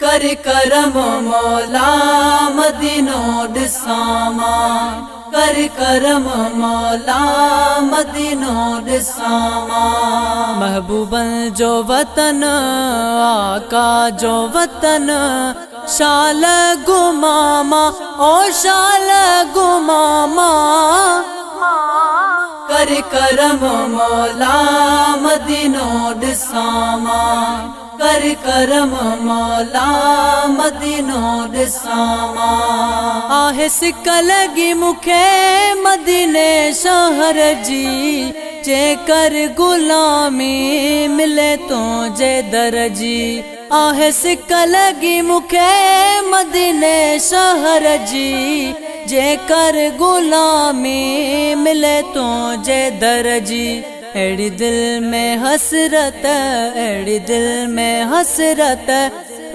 कर करम मौला मदीनो ॾिसामा, कर करम मौला मदीनो ॾिसामा। महबूबन जो वतन आका जो वतन, शाल गुमामा ओ शाल गुमामा। कर करम मौला मदीनो ॾिसामा, कर करम मौला मदीनो ॾिसामा। आहे सिक लगी मुखे मदीने शहर जी, जेकर गुलामी मिले तो जे दर जी। आहे सिक लगी मुखे मदीने शहर जी, जेकर गुलामी मिले तो जे दर जी। एड़ी दिल में हसरत, एड़ी दिल में हसरत,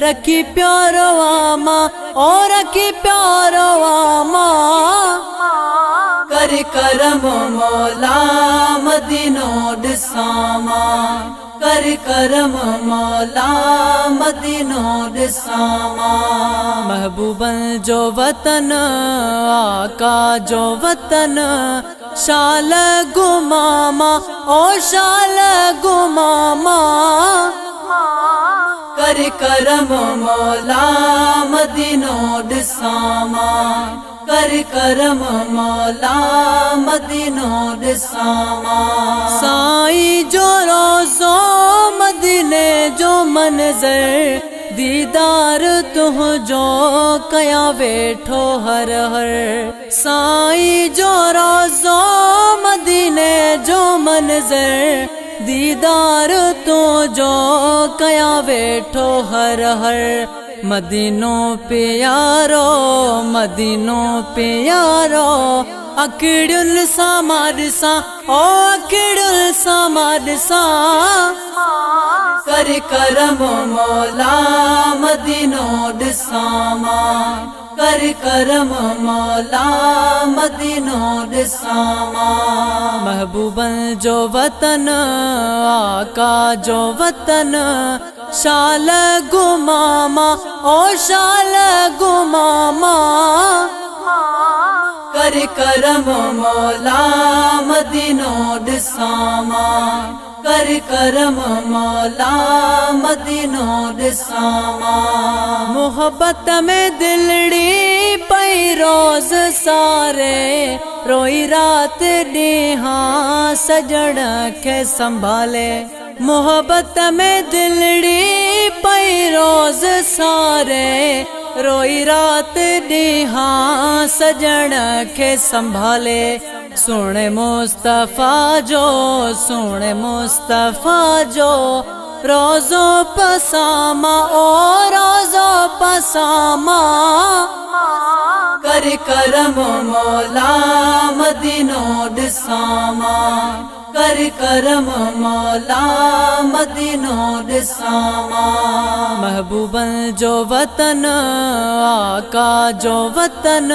रखी प्यारो आमा और रखी प्यारो आमा। कर करम मौला मदीनो ॾिसामा, कर करम मौला मदीनो ॾिसामा। महबूबन जो वतन आका जो वतन, शाल गुमामा ओ शाल गुमामा। कर करम मौला मदीनो ॾिसामा, कर करम मौला मदीनो ॾिसामा। साईं जो रोज़ो मदीने जो मंज़र, दीदार तुझो कया वेठो हर हर। साईं जो रोज़ो मदीने जो मंज़र, दीदार तुझो कया वेठो हर हर। मदीनो प्यारो मदीनो प्यारो, अखिड़ुल सां मां ॾिसां ओ अखिड़ुल सां मां ॾिसां। कर करम मौला मदीनो ॾिसामा, कर करम मौला मदीनो ॾिसामा। महबूबन जो वतन आका जो वतन, शाल गुमामा ओ शाल गुमामा। कर करम मौला मदीनो ॾिसामा, कर करम मौला मदीनो ॾिसामा। मोहब्बत में दिलड़ी पई रोज़ सारे, रोई रात ॾींहा सजण खे संभाले। मोहब्बत में दिलड़ी पई रोज़ सारे, रोई रात ॾींहा सजण खे संभाले। सुन मुस्तफा जो, सुन मुस्तफा जो, रोज़ो पसामा ओ रोज़ो पसामा। कर करम मौला मदीनो ॾिसामा, कर करम मौला मदीनो ॾिसामा। महबूबन जो वतन आका जो वतन,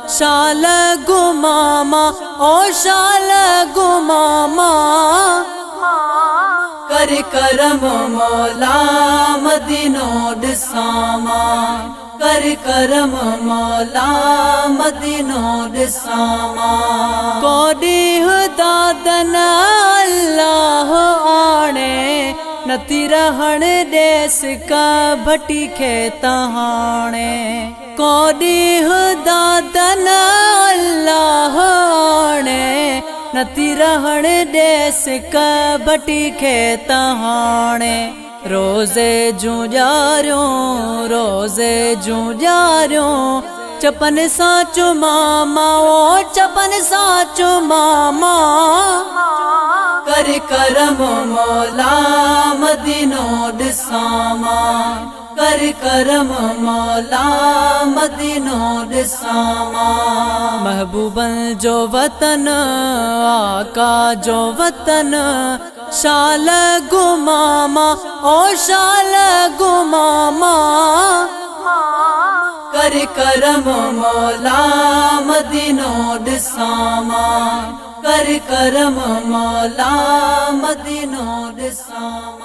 शाल गुमामा ओ शाल गुमामा। कर करम मौला मदीनो ॾिसामा, कर करम मौला मदीनो ॾिसामा। को ॾींहुं दादन अल्लाह आणे, नती रहण ॾेस का भटी खे तहाणे। को ॾींहुं दादन अल्लाह आणे, नती रहण ॾेस का भटी खे तहाणे। रोज़े जूं ॼारियूं रोज़े जूं ॼारियूं, चपन सां चुमामा ओ चपन सां चुमामा। कर करम मौला मदीनो ॾिसामा, कर करम मौला मदीनो ॾिसामा। महबूबन जो वतन आका जो वतन, शाल गुमामा ओ शाल गुमामा। कर करम मौला मदीनो ॾिसामा, कर करम मौला मदीनो ॾिसामा।